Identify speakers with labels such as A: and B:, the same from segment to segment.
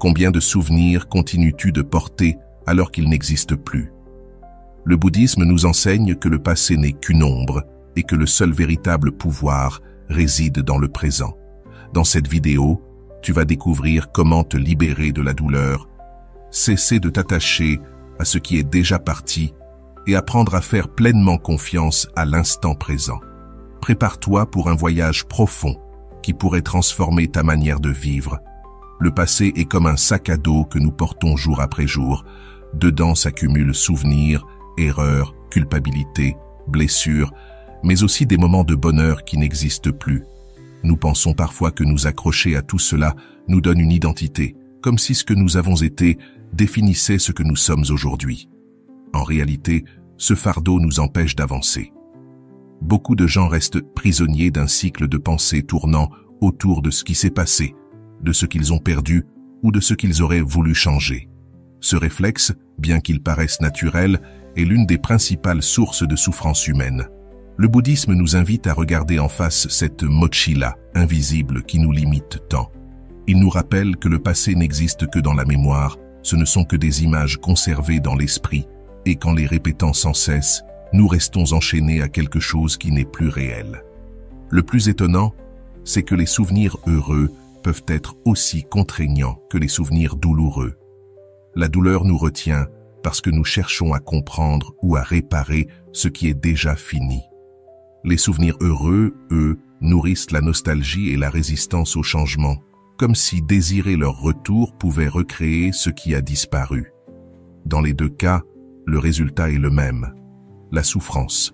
A: Combien de souvenirs continues-tu de porter alors qu'ils n'existent plus? Le bouddhisme nous enseigne que le passé n'est qu'une ombre et que le seul véritable pouvoir réside dans le présent. Dans cette vidéo, tu vas découvrir comment te libérer de la douleur, cesser de t'attacher à ce qui est déjà parti et apprendre à faire pleinement confiance à l'instant présent. Prépare-toi pour un voyage profond qui pourrait transformer ta manière de vivre. Le passé est comme un sac à dos que nous portons jour après jour. Dedans s'accumulent souvenirs, erreurs, culpabilité, blessures, mais aussi des moments de bonheur qui n'existent plus. Nous pensons parfois que nous accrocher à tout cela nous donne une identité, comme si ce que nous avons été définissait ce que nous sommes aujourd'hui. En réalité, ce fardeau nous empêche d'avancer. Beaucoup de gens restent prisonniers d'un cycle de pensée tournant autour de ce qui s'est passé, de ce qu'ils ont perdu ou de ce qu'ils auraient voulu changer. Ce réflexe, bien qu'il paraisse naturel, est l'une des principales sources de souffrance humaine. Le bouddhisme nous invite à regarder en face cette mochila invisible qui nous limite tant. Il nous rappelle que le passé n'existe que dans la mémoire, ce ne sont que des images conservées dans l'esprit, et qu'en les répétant sans cesse, nous restons enchaînés à quelque chose qui n'est plus réel. Le plus étonnant, c'est que les souvenirs heureux peuvent être aussi contraignants que les souvenirs douloureux. La douleur nous retient parce que nous cherchons à comprendre ou à réparer ce qui est déjà fini. Les souvenirs heureux, eux, nourrissent la nostalgie et la résistance au changement, comme si désirer leur retour pouvait recréer ce qui a disparu. Dans les deux cas, le résultat est le même, la souffrance.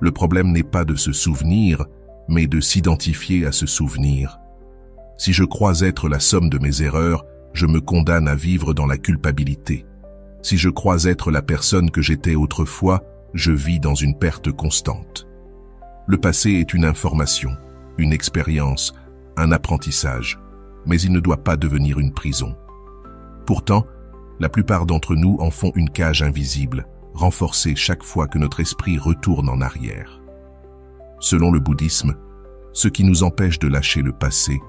A: Le problème n'est pas de se souvenir, mais de s'identifier à ce souvenir. Si je crois être la somme de mes erreurs, je me condamne à vivre dans la culpabilité. Si je crois être la personne que j'étais autrefois, je vis dans une perte constante. Le passé est une information, une expérience, un apprentissage, mais il ne doit pas devenir une prison. Pourtant, la plupart d'entre nous en font une cage invisible, renforcée chaque fois que notre esprit retourne en arrière. Selon le bouddhisme, ce qui nous empêche de lâcher le passé,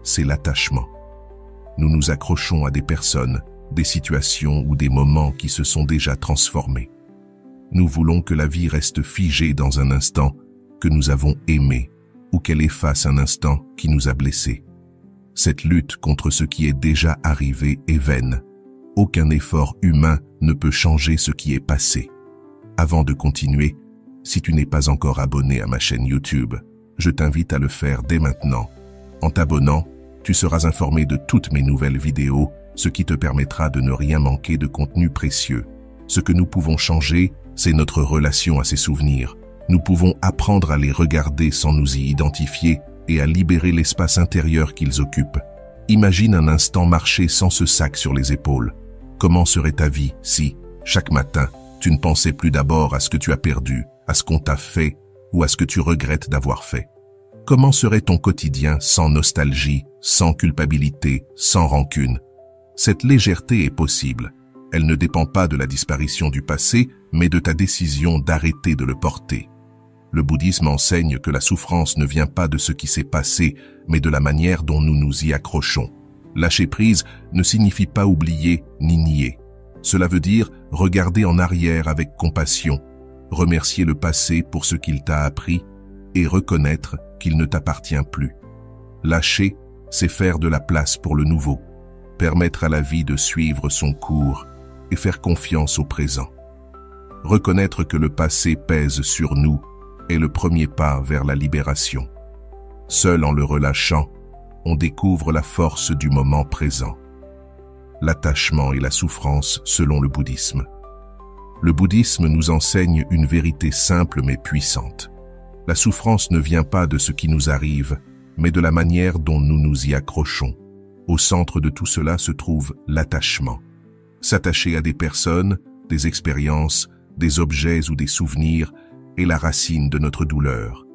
A: c'est l'attachement. Nous nous accrochons à des personnes, des situations ou des moments qui se sont déjà transformés. Nous voulons que la vie reste figée dans un instant que nous avons aimé ou qu'elle efface un instant qui nous a blessés. Cette lutte contre ce qui est déjà arrivé est vaine. Aucun effort humain ne peut changer ce qui est passé. Avant de continuer, si tu n'es pas encore abonné à ma chaîne YouTube, je t'invite à le faire dès maintenant. En t'abonnant, tu seras informé de toutes mes nouvelles vidéos, ce qui te permettra de ne rien manquer de contenu précieux. Ce que nous pouvons changer, c'est notre relation à ces souvenirs. Nous pouvons apprendre à les regarder sans nous y identifier et à libérer l'espace intérieur qu'ils occupent. Imagine un instant marcher sans ce sac sur les épaules. Comment serait ta vie si, chaque matin, tu ne pensais plus d'abord à ce que tu as perdu, à ce qu'on t'a fait ou à ce que tu regrettes d'avoir fait? Comment serait ton quotidien sans nostalgie, sans culpabilité, sans rancune? Cette légèreté est possible. Elle ne dépend pas de la disparition du passé, mais de ta décision d'arrêter de le porter. Le bouddhisme enseigne que la souffrance ne vient pas de ce qui s'est passé, mais de la manière dont nous nous y accrochons. Lâcher prise ne signifie pas oublier ni nier. Cela veut dire regarder en arrière avec compassion, remercier le passé pour ce qu'il t'a appris et reconnaître qu'il ne t'appartient plus. Lâcher, c'est faire de la place pour le nouveau, permettre à la vie de suivre son cours et faire confiance au présent. Reconnaître que le passé pèse sur nous est le premier pas vers la libération. Seul en le relâchant, on découvre la force du moment présent. L'attachement et la souffrance selon le bouddhisme. Le bouddhisme nous enseigne une vérité simple mais puissante. La souffrance ne vient pas de ce qui nous arrive, mais de la manière dont nous nous y accrochons. Au centre de tout cela se trouve l'attachement. S'attacher à des personnes, des expériences, des objets ou des souvenirs est la racine de notre douleur.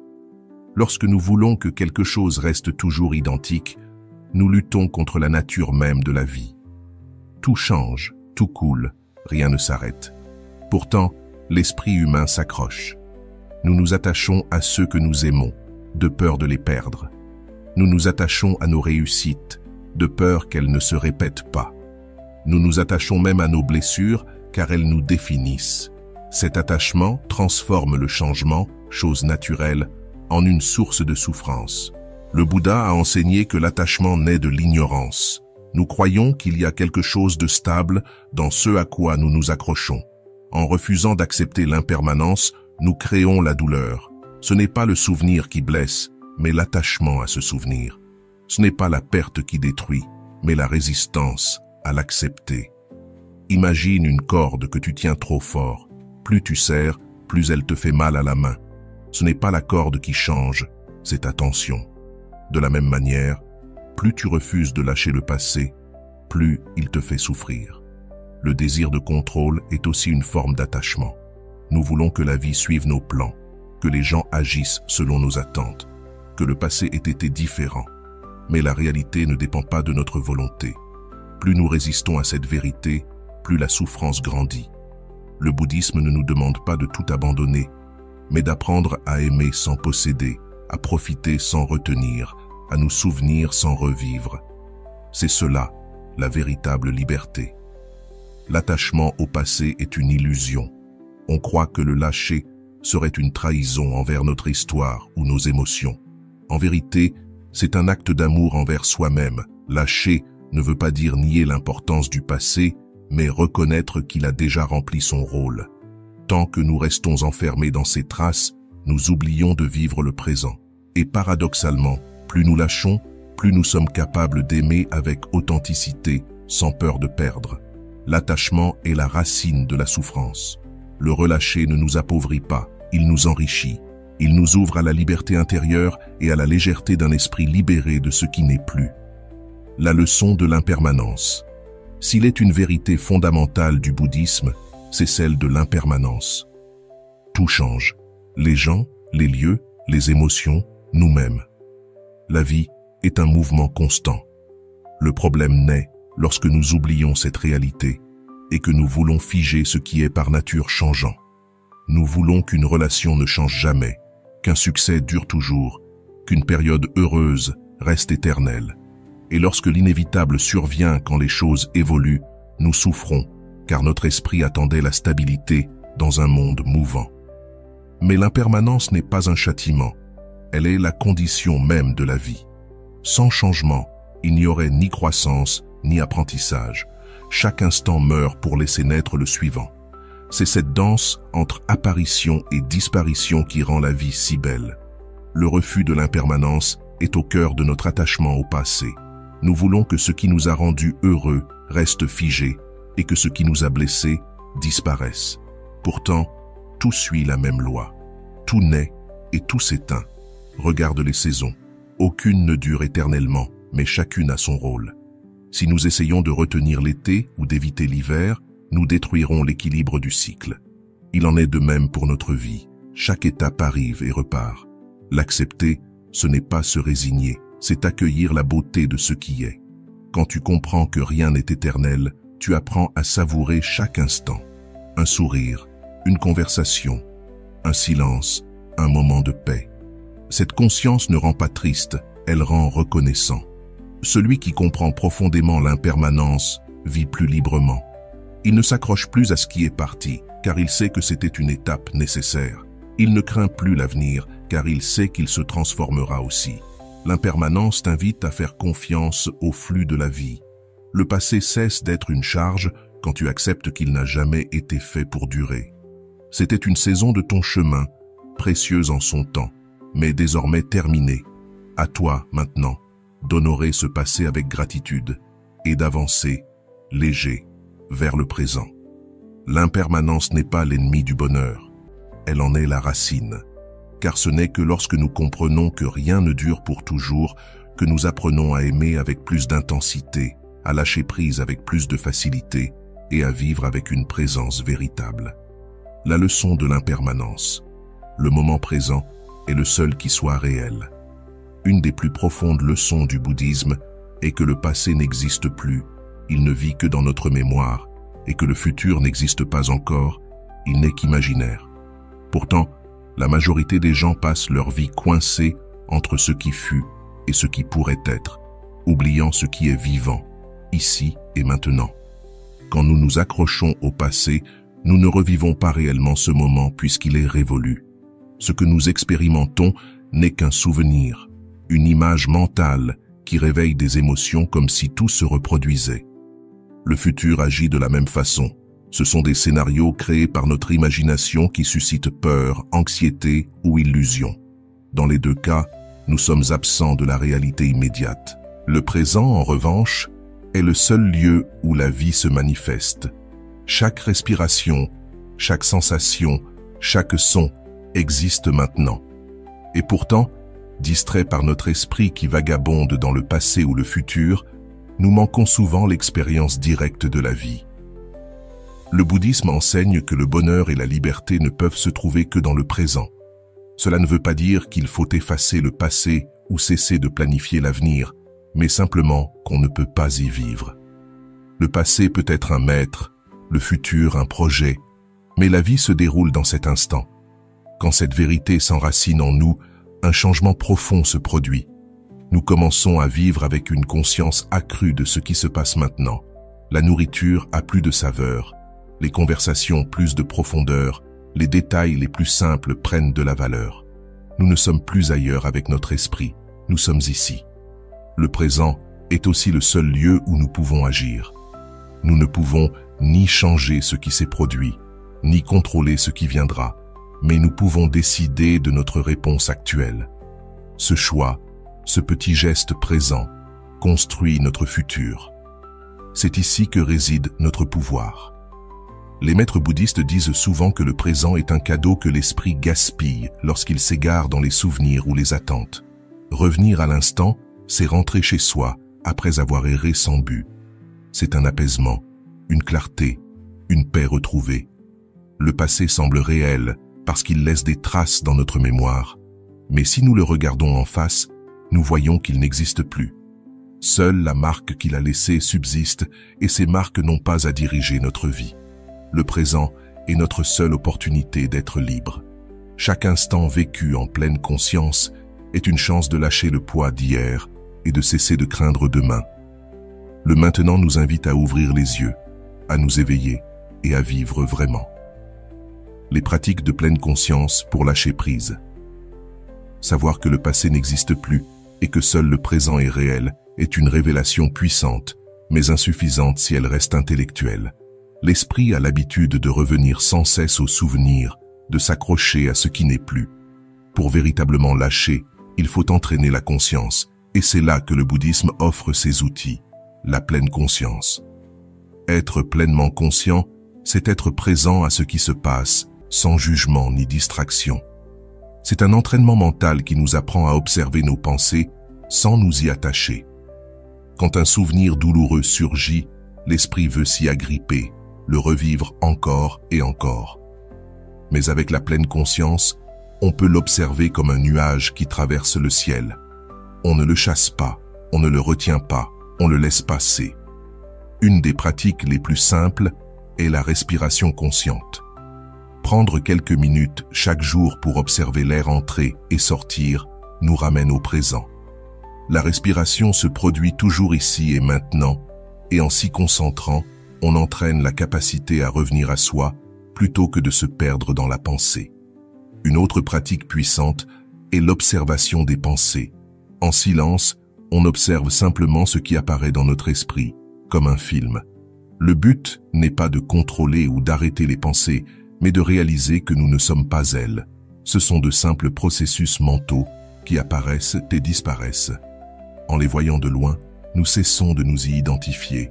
A: Lorsque nous voulons que quelque chose reste toujours identique, nous luttons contre la nature même de la vie. Tout change, tout coule, rien ne s'arrête. Pourtant, l'esprit humain s'accroche. Nous nous attachons à ceux que nous aimons, de peur de les perdre. Nous nous attachons à nos réussites, de peur qu'elles ne se répètent pas. Nous nous attachons même à nos blessures car elles nous définissent. Cet attachement transforme le changement, chose naturelle, en une source de souffrance. Le Bouddha a enseigné que l'attachement naît de l'ignorance. Nous croyons qu'il y a quelque chose de stable dans ce à quoi nous nous accrochons. En refusant d'accepter l'impermanence, nous créons la douleur. Ce n'est pas le souvenir qui blesse, mais l'attachement à ce souvenir. Ce n'est pas la perte qui détruit, mais la résistance à l'accepter. Imagine une corde que tu tiens trop fort. Plus tu serres, plus elle te fait mal à la main. Ce n'est pas la corde qui change, c'est ta tension. De la même manière, plus tu refuses de lâcher le passé, plus il te fait souffrir. Le désir de contrôle est aussi une forme d'attachement. Nous voulons que la vie suive nos plans, que les gens agissent selon nos attentes, que le passé ait été différent. Mais la réalité ne dépend pas de notre volonté. Plus nous résistons à cette vérité, plus la souffrance grandit. Le bouddhisme ne nous demande pas de tout abandonner, mais d'apprendre à aimer sans posséder, à profiter sans retenir, à nous souvenir sans revivre. C'est cela, la véritable liberté. L'attachement au passé est une illusion. On croit que le lâcher serait une trahison envers notre histoire ou nos émotions. En vérité, c'est un acte d'amour envers soi-même. Lâcher ne veut pas dire nier l'importance du passé, mais reconnaître qu'il a déjà rempli son rôle. Tant que nous restons enfermés dans ces traces, nous oublions de vivre le présent. Et paradoxalement, plus nous lâchons, plus nous sommes capables d'aimer avec authenticité, sans peur de perdre. L'attachement est la racine de la souffrance. Le relâcher ne nous appauvrit pas, il nous enrichit. Il nous ouvre à la liberté intérieure et à la légèreté d'un esprit libéré de ce qui n'est plus. La leçon de l'impermanence. S'il est une vérité fondamentale du bouddhisme, c'est celle de l'impermanence. Tout change. Les gens, les lieux, les émotions, nous-mêmes. La vie est un mouvement constant. Le problème naît lorsque nous oublions cette réalité et que nous voulons figer ce qui est par nature changeant. Nous voulons qu'une relation ne change jamais, qu'un succès dure toujours, qu'une période heureuse reste éternelle. Et lorsque l'inévitable survient quand les choses évoluent, nous souffrons, car notre esprit attendait la stabilité dans un monde mouvant. Mais l'impermanence n'est pas un châtiment, elle est la condition même de la vie. Sans changement, il n'y aurait ni croissance, ni apprentissage. Chaque instant meurt pour laisser naître le suivant. C'est cette danse entre apparition et disparition qui rend la vie si belle. Le refus de l'impermanence est au cœur de notre attachement au passé. Nous voulons que ce qui nous a rendus heureux reste figé et que ce qui nous a blessés disparaisse. Pourtant, tout suit la même loi. Tout naît et tout s'éteint. Regarde les saisons. Aucune ne dure éternellement, mais chacune a son rôle. Si nous essayons de retenir l'été ou d'éviter l'hiver, nous détruirons l'équilibre du cycle. Il en est de même pour notre vie. Chaque étape arrive et repart. L'accepter, ce n'est pas se résigner, c'est accueillir la beauté de ce qui est. Quand tu comprends que rien n'est éternel, tu apprends à savourer chaque instant. Un sourire, une conversation, un silence, un moment de paix. Cette conscience ne rend pas triste, elle rend reconnaissant. Celui qui comprend profondément l'impermanence vit plus librement. Il ne s'accroche plus à ce qui est parti, car il sait que c'était une étape nécessaire. Il ne craint plus l'avenir, car il sait qu'il se transformera aussi. L'impermanence t'invite à faire confiance au flux de la vie. Le passé cesse d'être une charge quand tu acceptes qu'il n'a jamais été fait pour durer. C'était une saison de ton chemin, précieuse en son temps, mais désormais terminée. À toi, maintenant, d'honorer ce passé avec gratitude et d'avancer, léger, vers le présent. L'impermanence n'est pas l'ennemi du bonheur, elle en est la racine. Car ce n'est que lorsque nous comprenons que rien ne dure pour toujours que nous apprenons à aimer avec plus d'intensité, à lâcher prise avec plus de facilité et à vivre avec une présence véritable. La leçon de l'impermanence. Le moment présent est le seul qui soit réel. Une des plus profondes leçons du bouddhisme est que le passé n'existe plus, il ne vit que dans notre mémoire, et que le futur n'existe pas encore, il n'est qu'imaginaire. Pourtant, la majorité des gens passent leur vie coincés entre ce qui fut et ce qui pourrait être. oubliant ce qui est vivant, ici et maintenant. Quand nous nous accrochons au passé, nous ne revivons pas réellement ce moment puisqu'il est révolu. Ce que nous expérimentons n'est qu'un souvenir, une image mentale qui réveille des émotions comme si tout se reproduisait. Le futur agit de la même façon. Ce sont des scénarios créés par notre imagination qui suscitent peur, anxiété ou illusion. Dans les deux cas, nous sommes absents de la réalité immédiate. Le présent, en revanche, est le seul lieu où la vie se manifeste. Chaque respiration, chaque sensation, chaque son existe maintenant. Et pourtant, distraits par notre esprit qui vagabonde dans le passé ou le futur, nous manquons souvent l'expérience directe de la vie. Le bouddhisme enseigne que le bonheur et la liberté ne peuvent se trouver que dans le présent. Cela ne veut pas dire qu'il faut effacer le passé ou cesser de planifier l'avenir, mais simplement qu'on ne peut pas y vivre. Le passé peut être un maître, le futur un projet, mais la vie se déroule dans cet instant. Quand cette vérité s'enracine en nous, un changement profond se produit. Nous commençons à vivre avec une conscience accrue de ce qui se passe maintenant. La nourriture a plus de saveur, les conversations plus de profondeur, les détails les plus simples prennent de la valeur. Nous ne sommes plus ailleurs avec notre esprit, nous sommes ici. Le présent est aussi le seul lieu où nous pouvons agir. Nous ne pouvons ni changer ce qui s'est produit, ni contrôler ce qui viendra, mais nous pouvons décider de notre réponse actuelle. Ce choix, ce petit geste présent, construit notre futur. C'est ici que réside notre pouvoir. Les maîtres bouddhistes disent souvent que le présent est un cadeau que l'esprit gaspille lorsqu'il s'égare dans les souvenirs ou les attentes. Revenir à l'instant, c'est rentrer chez soi après avoir erré sans but. C'est un apaisement, une clarté, une paix retrouvée. Le passé semble réel parce qu'il laisse des traces dans notre mémoire. Mais si nous le regardons en face, nous voyons qu'il n'existe plus. Seule la marque qu'il a laissée subsiste et ces marques n'ont pas à diriger notre vie. Le présent est notre seule opportunité d'être libre. Chaque instant vécu en pleine conscience est une chance de lâcher le poids d'hier et de cesser de craindre demain. Le maintenant nous invite à ouvrir les yeux, à nous éveiller et à vivre vraiment. Les pratiques de pleine conscience pour lâcher prise. Savoir que le passé n'existe plus et que seul le présent est réel est une révélation puissante, mais insuffisante si elle reste intellectuelle. L'esprit a l'habitude de revenir sans cesse aux souvenirs, de s'accrocher à ce qui n'est plus. Pour véritablement lâcher, il faut entraîner la conscience, et c'est là que le bouddhisme offre ses outils, la pleine conscience. Être pleinement conscient, c'est être présent à ce qui se passe, sans jugement ni distraction. C'est un entraînement mental qui nous apprend à observer nos pensées sans nous y attacher. Quand un souvenir douloureux surgit, l'esprit veut s'y agripper, le revivre encore et encore. Mais avec la pleine conscience, on peut l'observer comme un nuage qui traverse le ciel. On ne le chasse pas, on ne le retient pas, on le laisse passer. Une des pratiques les plus simples est la respiration consciente. Prendre quelques minutes chaque jour pour observer l'air entrer et sortir nous ramène au présent. La respiration se produit toujours ici et maintenant, et en s'y concentrant, on entraîne la capacité à revenir à soi plutôt que de se perdre dans la pensée. Une autre pratique puissante est l'observation des pensées. En silence, on observe simplement ce qui apparaît dans notre esprit, comme un film. Le but n'est pas de contrôler ou d'arrêter les pensées, mais de réaliser que nous ne sommes pas elles. Ce sont de simples processus mentaux qui apparaissent et disparaissent. En les voyant de loin, nous cessons de nous y identifier.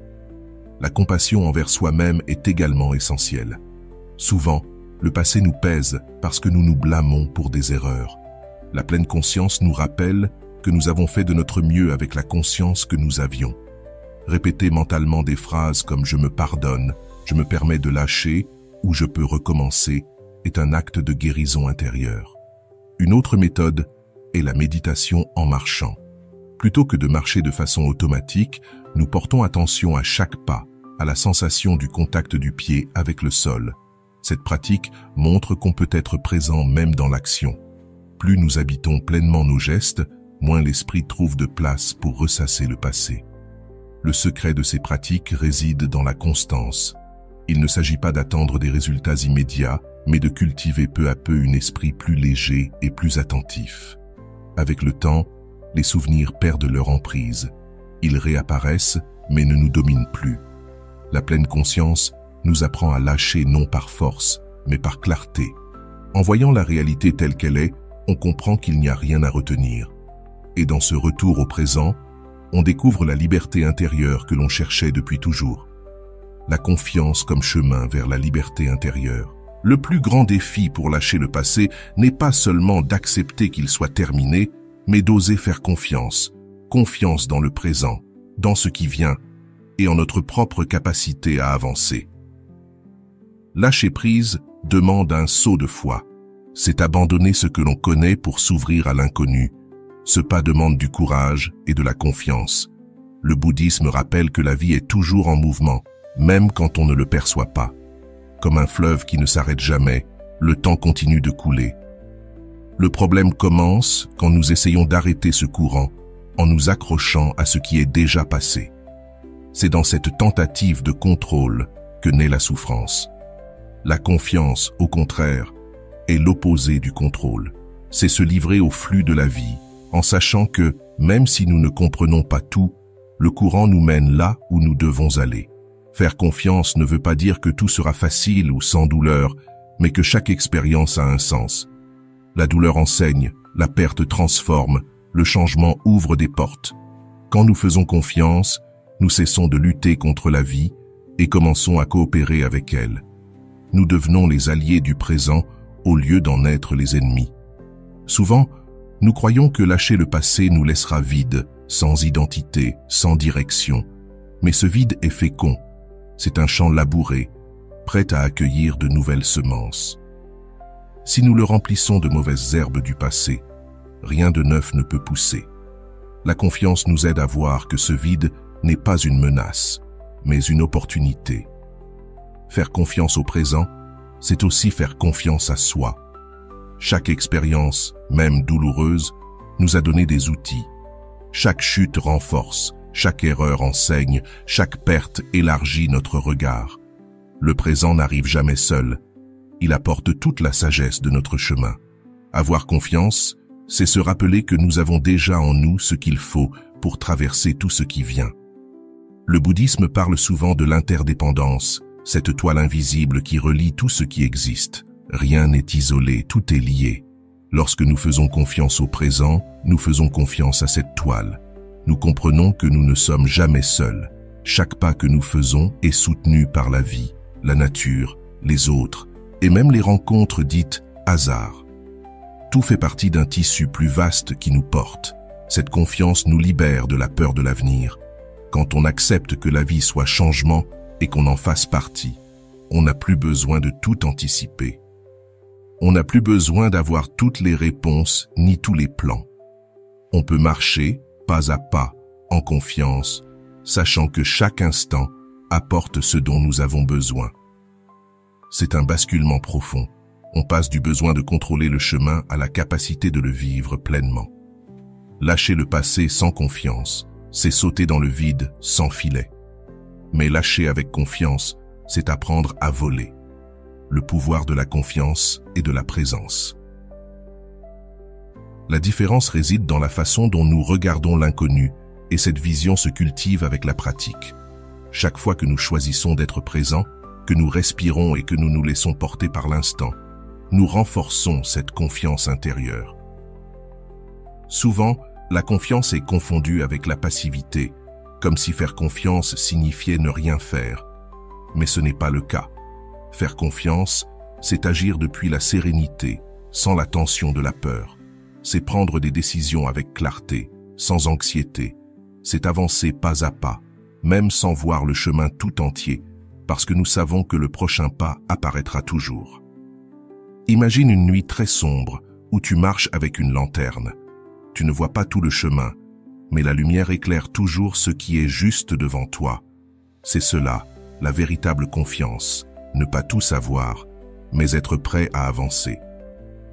A: La compassion envers soi-même est également essentielle. Souvent, le passé nous pèse parce que nous nous blâmons pour des erreurs. La pleine conscience nous rappelle que nous avons fait de notre mieux avec la conscience que nous avions. Répéter mentalement des phrases comme « je me pardonne »,« je me permets de lâcher » ou « je peux recommencer » est un acte de guérison intérieure. Une autre méthode est la méditation en marchant. Plutôt que de marcher de façon automatique, nous portons attention à chaque pas, à la sensation du contact du pied avec le sol. Cette pratique montre qu'on peut être présent même dans l'action. Plus nous habitons pleinement nos gestes, moins l'esprit trouve de place pour ressasser le passé. Le secret de ces pratiques réside dans la constance. Il ne s'agit pas d'attendre des résultats immédiats, mais de cultiver peu à peu un esprit plus léger et plus attentif. Avec le temps, les souvenirs perdent leur emprise. Ils réapparaissent, mais ne nous dominent plus. La pleine conscience nous apprend à lâcher non par force, mais par clarté. En voyant la réalité telle qu'elle est, on comprend qu'il n'y a rien à retenir. Et dans ce retour au présent, on découvre la liberté intérieure que l'on cherchait depuis toujours. La confiance comme chemin vers la liberté intérieure. Le plus grand défi pour lâcher le passé n'est pas seulement d'accepter qu'il soit terminé, mais d'oser faire confiance. Confiance dans le présent, dans ce qui vient, et en notre propre capacité à avancer. Lâcher prise demande un saut de foi. C'est abandonner ce que l'on connaît pour s'ouvrir à l'inconnu. Ce pas demande du courage et de la confiance. Le bouddhisme rappelle que la vie est toujours en mouvement, même quand on ne le perçoit pas. Comme un fleuve qui ne s'arrête jamais, le temps continue de couler. Le problème commence quand nous essayons d'arrêter ce courant en nous accrochant à ce qui est déjà passé. C'est dans cette tentative de contrôle que naît la souffrance. La confiance, au contraire, est l'opposé du contrôle. C'est se livrer au flux de la vie, en sachant que, même si nous ne comprenons pas tout, le courant nous mène là où nous devons aller. Faire confiance ne veut pas dire que tout sera facile ou sans douleur, mais que chaque expérience a un sens. La douleur enseigne, la perte transforme, le changement ouvre des portes. Quand nous faisons confiance, nous cessons de lutter contre la vie et commençons à coopérer avec elle. Nous devenons les alliés du présent au lieu d'en être les ennemis. Souvent, nous croyons que lâcher le passé nous laissera vides, sans identité, sans direction. Mais ce vide est fécond. C'est un champ labouré, prêt à accueillir de nouvelles semences. Si nous le remplissons de mauvaises herbes du passé, rien de neuf ne peut pousser. La confiance nous aide à voir que ce vide n'est pas une menace, mais une opportunité. Faire confiance au présent, c'est aussi faire confiance à soi. Chaque expérience, même douloureuse, nous a donné des outils. Chaque chute renforce, chaque erreur enseigne, chaque perte élargit notre regard. Le présent n'arrive jamais seul. Il apporte toute la sagesse de notre chemin. Avoir confiance, c'est se rappeler que nous avons déjà en nous ce qu'il faut pour traverser tout ce qui vient. Le bouddhisme parle souvent de l'interdépendance, cette toile invisible qui relie tout ce qui existe. Rien n'est isolé, tout est lié. Lorsque nous faisons confiance au présent, nous faisons confiance à cette toile. Nous comprenons que nous ne sommes jamais seuls. Chaque pas que nous faisons est soutenu par la vie, la nature, les autres, et même les rencontres dites hasard. Tout fait partie d'un tissu plus vaste qui nous porte. Cette confiance nous libère de la peur de l'avenir. Quand on accepte que la vie soit changement et qu'on en fasse partie, on n'a plus besoin de tout anticiper. On n'a plus besoin d'avoir toutes les réponses ni tous les plans. On peut marcher, pas à pas, en confiance, sachant que chaque instant apporte ce dont nous avons besoin. C'est un basculement profond. On passe du besoin de contrôler le chemin à la capacité de le vivre pleinement. Lâcher le passé sans confiance, c'est sauter dans le vide sans filet. Mais lâcher avec confiance, c'est apprendre à voler. Le pouvoir de la confiance et de la présence. La différence réside dans la façon dont nous regardons l'inconnu, et cette vision se cultive avec la pratique. Chaque fois que nous choisissons d'être présents, que nous respirons et que nous nous laissons porter par l'instant, nous renforçons cette confiance intérieure. Souvent, la confiance est confondue avec la passivité, comme si faire confiance signifiait ne rien faire. Mais ce n'est pas le cas. Faire confiance, c'est agir depuis la sérénité, sans la tension de la peur. C'est prendre des décisions avec clarté, sans anxiété. C'est avancer pas à pas, même sans voir le chemin tout entier, parce que nous savons que le prochain pas apparaîtra toujours. Imagine une nuit très sombre, où tu marches avec une lanterne. Tu ne vois pas tout le chemin, mais la lumière éclaire toujours ce qui est juste devant toi. C'est cela, la véritable confiance. Ne pas tout savoir, mais être prêt à avancer.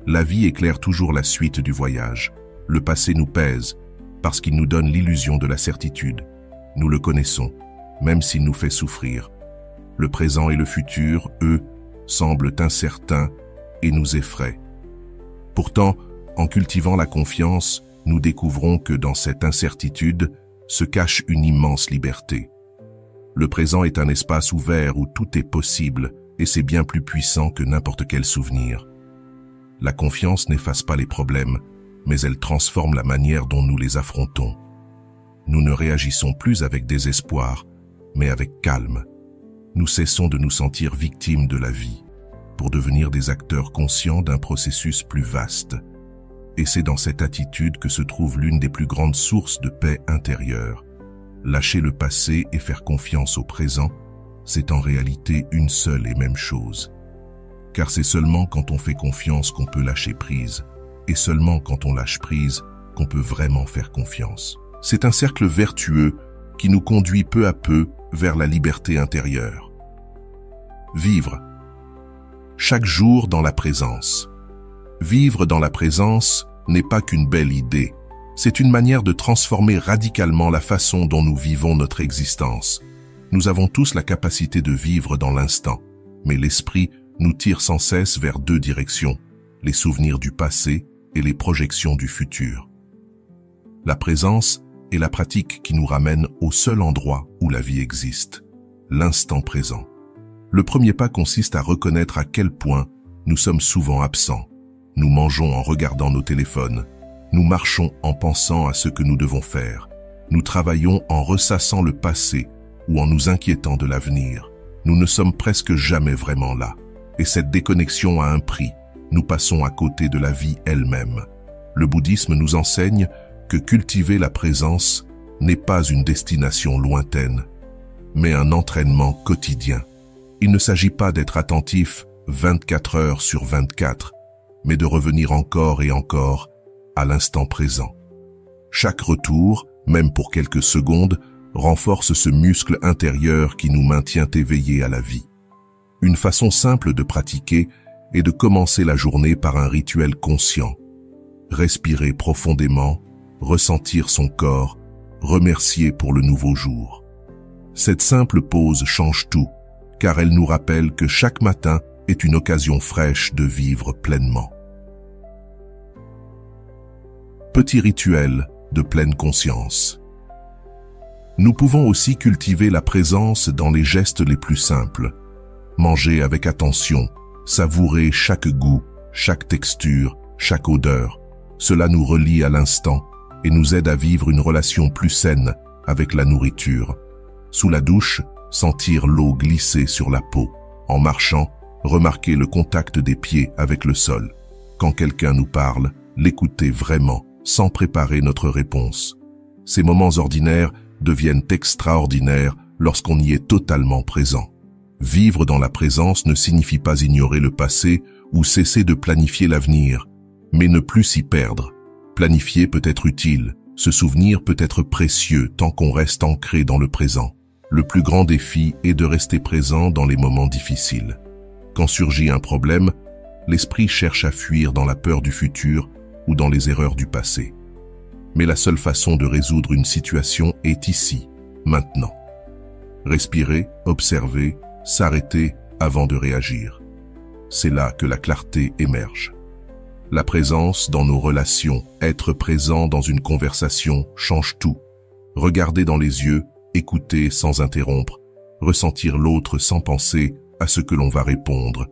A: La vie éclaire toujours la suite du voyage. Le passé nous pèse, parce qu'il nous donne l'illusion de la certitude. Nous le connaissons, même s'il nous fait souffrir. Le présent et le futur, eux, semblent incertains et nous effraient. Pourtant, en cultivant la confiance, nous découvrons que dans cette incertitude se cache une immense liberté. Le présent est un espace ouvert où tout est possible et c'est bien plus puissant que n'importe quel souvenir. La confiance n'efface pas les problèmes, mais elle transforme la manière dont nous les affrontons. Nous ne réagissons plus avec désespoir, mais avec calme. Nous cessons de nous sentir victimes de la vie, pour devenir des acteurs conscients d'un processus plus vaste. Et c'est dans cette attitude que se trouve l'une des plus grandes sources de paix intérieure. Lâcher le passé et faire confiance au présent, c'est en réalité une seule et même chose. Car c'est seulement quand on fait confiance qu'on peut lâcher prise, et seulement quand on lâche prise qu'on peut vraiment faire confiance. C'est un cercle vertueux qui nous conduit peu à peu vers la liberté intérieure. Vivre. Chaque jour dans la présence. Vivre dans la présence n'est pas qu'une belle idée. C'est une manière de transformer radicalement la façon dont nous vivons notre existence. Nous avons tous la capacité de vivre dans l'instant, mais l'esprit nous tire sans cesse vers deux directions, les souvenirs du passé et les projections du futur. La présence est la pratique qui nous ramène au seul endroit où la vie existe, l'instant présent. Le premier pas consiste à reconnaître à quel point nous sommes souvent absents. Nous mangeons en regardant nos téléphones. Nous marchons en pensant à ce que nous devons faire. Nous travaillons en ressassant le passé ou en nous inquiétant de l'avenir. Nous ne sommes presque jamais vraiment là. Et cette déconnexion a un prix. Nous passons à côté de la vie elle-même. Le bouddhisme nous enseigne que cultiver la présence n'est pas une destination lointaine, mais un entraînement quotidien. Il ne s'agit pas d'être attentif 24 heures sur 24, mais de revenir encore et encore à l'instant présent. Chaque retour, même pour quelques secondes, renforce ce muscle intérieur qui nous maintient éveillés à la vie. Une façon simple de pratiquer est de commencer la journée par un rituel conscient. Respirer profondément, ressentir son corps, remercier pour le nouveau jour. Cette simple pause change tout, car elle nous rappelle que chaque matin est une occasion fraîche de vivre pleinement. Petit rituel de pleine conscience. Nous pouvons aussi cultiver la présence dans les gestes les plus simples. Manger avec attention, savourer chaque goût, chaque texture, chaque odeur. Cela nous relie à l'instant et nous aide à vivre une relation plus saine avec la nourriture. Sous la douche, sentir l'eau glisser sur la peau. En marchant, remarquer le contact des pieds avec le sol. Quand quelqu'un nous parle, l'écouter vraiment, sans préparer notre réponse. Ces moments ordinaires deviennent extraordinaires lorsqu'on y est totalement présent. Vivre dans la présence ne signifie pas ignorer le passé ou cesser de planifier l'avenir, mais ne plus s'y perdre. Planifier peut être utile, se souvenir peut être précieux tant qu'on reste ancré dans le présent. Le plus grand défi est de rester présent dans les moments difficiles. Quand surgit un problème, l'esprit cherche à fuir dans la peur du futur ou dans les erreurs du passé. Mais la seule façon de résoudre une situation est ici, maintenant. Respirer, observer, s'arrêter avant de réagir. C'est là que la clarté émerge. La présence dans nos relations, être présent dans une conversation change tout. Regarder dans les yeux, écouter sans interrompre, ressentir l'autre sans penser à ce que l'on va répondre.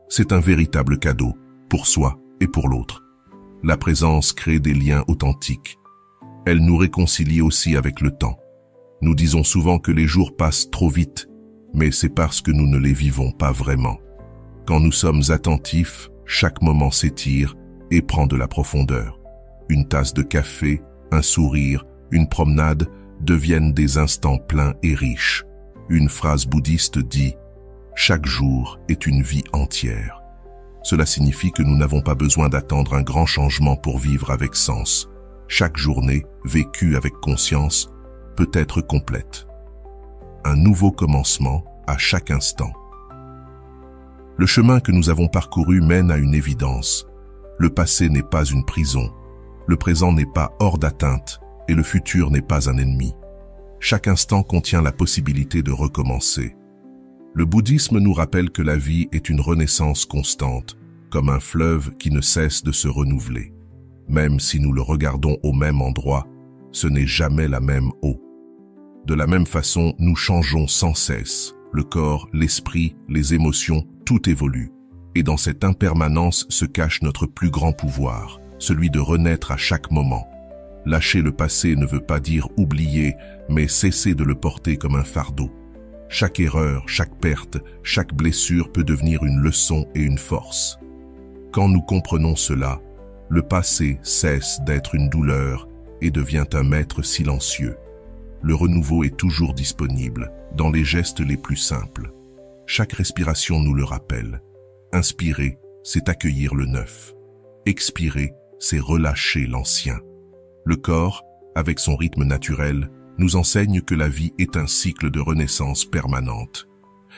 A: C'est un véritable cadeau, pour soi et pour l'autre. La présence crée des liens authentiques. Elle nous réconcilie aussi avec le temps. Nous disons souvent que les jours passent trop vite, mais c'est parce que nous ne les vivons pas vraiment. Quand nous sommes attentifs, chaque moment s'étire et prend de la profondeur. Une tasse de café, un sourire, une promenade deviennent des instants pleins et riches. Une phrase bouddhiste dit « Chaque jour est une vie entière ». Cela signifie que nous n'avons pas besoin d'attendre un grand changement pour vivre avec sens. Chaque journée, vécue avec conscience, peut être complète. Un nouveau commencement à chaque instant. Le chemin que nous avons parcouru mène à une évidence. Le passé n'est pas une prison. Le présent n'est pas hors d'atteinte et le futur n'est pas un ennemi. Chaque instant contient la possibilité de recommencer. Le bouddhisme nous rappelle que la vie est une renaissance constante, comme un fleuve qui ne cesse de se renouveler. Même si nous le regardons au même endroit, ce n'est jamais la même eau. De la même façon, nous changeons sans cesse. Le corps, l'esprit, les émotions, tout évolue. Et dans cette impermanence se cache notre plus grand pouvoir, celui de renaître à chaque moment. Lâcher le passé ne veut pas dire oublier, mais cesser de le porter comme un fardeau. Chaque erreur, chaque perte, chaque blessure peut devenir une leçon et une force. Quand nous comprenons cela, le passé cesse d'être une douleur et devient un maître silencieux. Le renouveau est toujours disponible, dans les gestes les plus simples. Chaque respiration nous le rappelle. Inspirer, c'est accueillir le neuf. Expirer, c'est relâcher l'ancien. Le corps, avec son rythme naturel, nous enseigne que la vie est un cycle de renaissance permanente.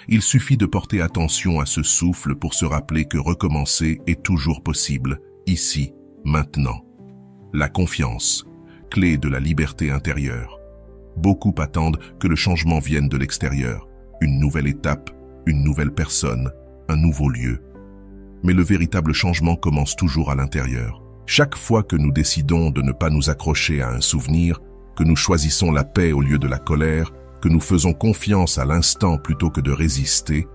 A: Il suffit de porter attention à ce souffle pour se rappeler que recommencer est toujours possible, ici, maintenant. La confiance, clé de la liberté intérieure. Beaucoup attendent que le changement vienne de l'extérieur, une nouvelle étape, une nouvelle personne, un nouveau lieu. Mais le véritable changement commence toujours à l'intérieur. Chaque fois que nous décidons de ne pas nous accrocher à un souvenir, que nous choisissons la paix au lieu de la colère, que nous faisons confiance à l'instant plutôt que de résister,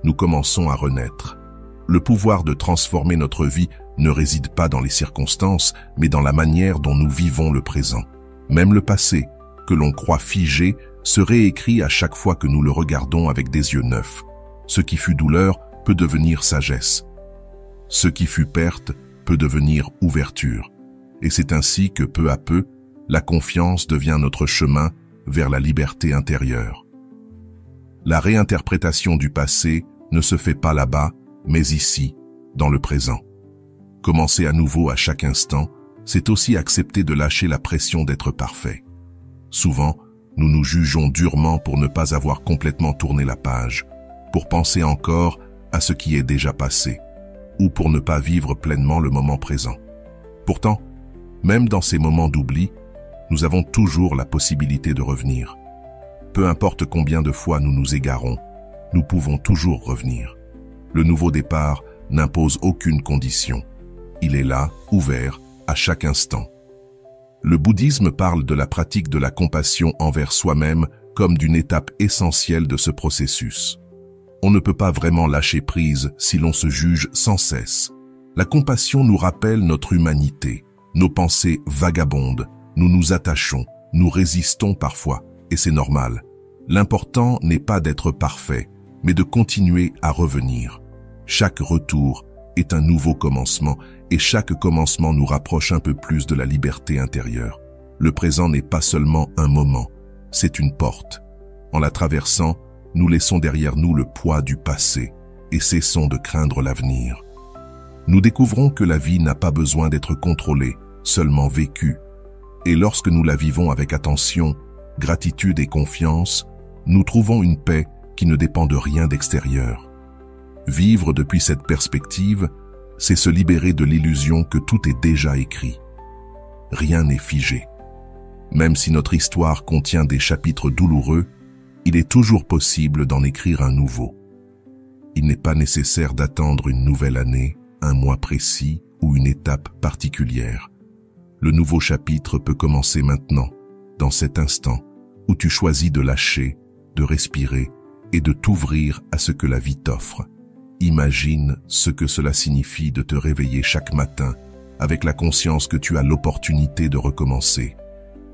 A: nous commençons à renaître. Le pouvoir de transformer notre vie ne réside pas dans les circonstances, mais dans la manière dont nous vivons le présent. Même le passé, que l'on croit figé, se réécrit à chaque fois que nous le regardons avec des yeux neufs. Ce qui fut douleur peut devenir sagesse. Ce qui fut perte peut devenir ouverture. Et c'est ainsi que peu à peu, la confiance devient notre chemin vers la liberté intérieure. La réinterprétation du passé ne se fait pas là-bas, mais ici, dans le présent. Commencer à nouveau à chaque instant, c'est aussi accepter de lâcher la pression d'être parfait. Souvent, nous nous jugeons durement pour ne pas avoir complètement tourné la page, pour penser encore à ce qui est déjà passé, ou pour ne pas vivre pleinement le moment présent. Pourtant, même dans ces moments d'oubli, nous avons toujours la possibilité de revenir. Peu importe combien de fois nous nous égarons, nous pouvons toujours revenir. Le nouveau départ n'impose aucune condition. Il est là, ouvert, à chaque instant. Le bouddhisme parle de la pratique de la compassion envers soi-même comme d'une étape essentielle de ce processus. On ne peut pas vraiment lâcher prise si l'on se juge sans cesse. La compassion nous rappelle notre humanité. Nos pensées vagabondent, nous nous attachons, nous résistons parfois, et c'est normal. L'important n'est pas d'être parfait, mais de continuer à revenir. Chaque retour est un nouveau commencement, et chaque commencement nous rapproche un peu plus de la liberté intérieure. Le présent n'est pas seulement un moment, c'est une porte. En la traversant, nous laissons derrière nous le poids du passé, et cessons de craindre l'avenir. Nous découvrons que la vie n'a pas besoin d'être contrôlée, seulement vécue. Et lorsque nous la vivons avec attention, gratitude et confiance, nous trouvons une paix qui ne dépend de rien d'extérieur. Vivre depuis cette perspective, c'est se libérer de l'illusion que tout est déjà écrit. Rien n'est figé. Même si notre histoire contient des chapitres douloureux, il est toujours possible d'en écrire un nouveau. Il n'est pas nécessaire d'attendre une nouvelle année, un mois précis ou une étape particulière. Le nouveau chapitre peut commencer maintenant, dans cet instant, où tu choisis de lâcher, de respirer et de t'ouvrir à ce que la vie t'offre. Imagine ce que cela signifie de te réveiller chaque matin avec la conscience que tu as l'opportunité de recommencer.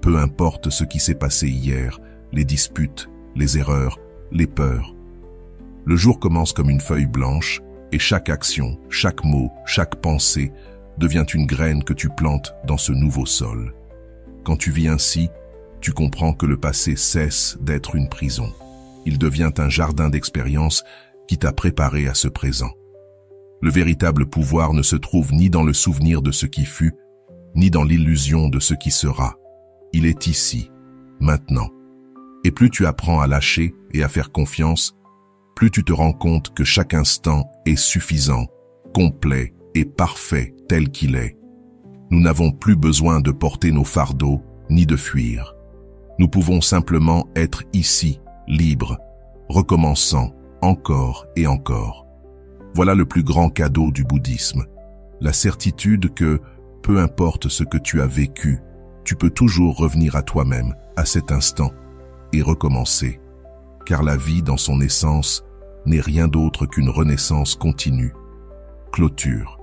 A: Peu importe ce qui s'est passé hier, les disputes, les erreurs, les peurs. Le jour commence comme une feuille blanche et chaque action, chaque mot, chaque pensée devient une graine que tu plantes dans ce nouveau sol. Quand tu vis ainsi, tu comprends que le passé cesse d'être une prison. Il devient un jardin d'expérience qui t'a préparé à ce présent. Le véritable pouvoir ne se trouve ni dans le souvenir de ce qui fut, ni dans l'illusion de ce qui sera. Il est ici, maintenant. Et plus tu apprends à lâcher et à faire confiance, plus tu te rends compte que chaque instant est suffisant, complet et parfait tel qu'il est. Nous n'avons plus besoin de porter nos fardeaux, ni de fuir. Nous pouvons simplement être ici, libres, recommençant encore et encore. Voilà le plus grand cadeau du bouddhisme, la certitude que, peu importe ce que tu as vécu, tu peux toujours revenir à toi-même, à cet instant, et recommencer. Car la vie, dans son essence, n'est rien d'autre qu'une renaissance continue. Clôture.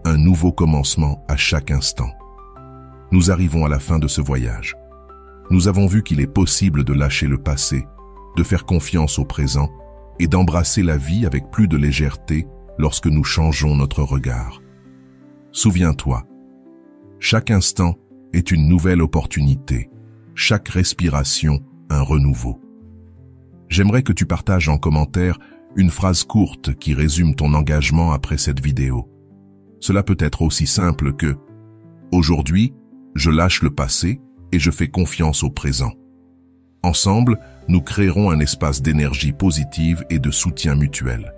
A: Un nouveau commencement à chaque instant. Nous arrivons à la fin de ce voyage. Nous avons vu qu'il est possible de lâcher le passé, de faire confiance au présent et d'embrasser la vie avec plus de légèreté lorsque nous changeons notre regard. Souviens-toi, chaque instant est une nouvelle opportunité, chaque respiration un renouveau. J'aimerais que tu partages en commentaire une phrase courte qui résume ton engagement après cette vidéo. Cela peut être aussi simple que « Aujourd'hui, je lâche le passé et je fais confiance au présent ». Ensemble, nous créerons un espace d'énergie positive et de soutien mutuel.